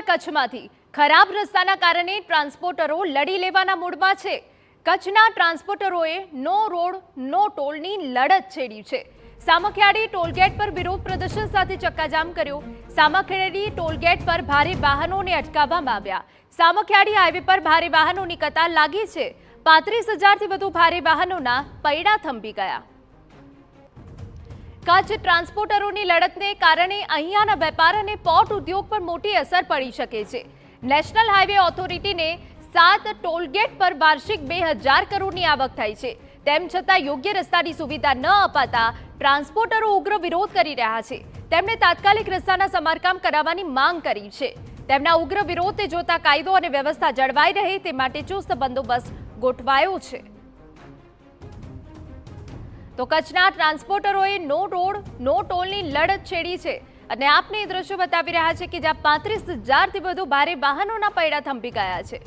કચ્છમાંથી ખરાબ રસ્તાના કારણે ટ્રાન્સપોર્ટરો લડી લેવાના મૂડમાં છે। કચ્છના ટ્રાન્સપોર્ટરોએ નો રોડ નો ટોલની લડત છેડી છે। સામખિયાળી ટોલગેટ પર વિરોધ પ્રદર્શન સાથે ચક્કાજામ કર્યો। સામખિયાળી ટોલગેટ પર ભારે વાહનોને અટકાવવામાં આવ્યા। સામખિયાળી હાઈવે પર ભારે વાહનોની કતાર લાગી છે। 35,000થી વધુ ભારે વાહનોના પૈડા થંભી ગયા। કચ્છ ટ્રાન્સપોર્ટરોની લડતને કારણે અહીંયાના વેપાર અને પોર્ટ ઉદ્યોગ પર મોટી અસર પડી શકે છે। નેશનલ હાઈવે ઓથોરિટીને 7 ટોલગેટ પર વાર્ષિક 2,000 કરોડની આવક થાય છે। તેમ છતાં યોગ્ય રસ્તાની સુવિધા ન અપાતા ટ્રાન્સપોર્ટરો ઉગ્ર વિરોધ કરી રહ્યા છે। તેમણે તાત્કાલિક રસ્તાના સમારકામ કરાવવાની માંગ કરી છે। તેમના ઉગ્ર વિરોધને જોતા કાયદો અને વ્યવસ્થા જળવાઈ રહે તે માટે ચુસ્ત બંદોબસ્ત ગોઠવાયો છે। તો કચ્છના ટ્રાન્સપોર્ટરોએ નો રોડ નો ટોલની લડત છેડી છે અને આપને એ દ્રશ્યો બતાવી રહ્યા છે કે જ્યાં 35,000થી વધુ ભારે વાહનોના પૈડા થંભી ગયા છે।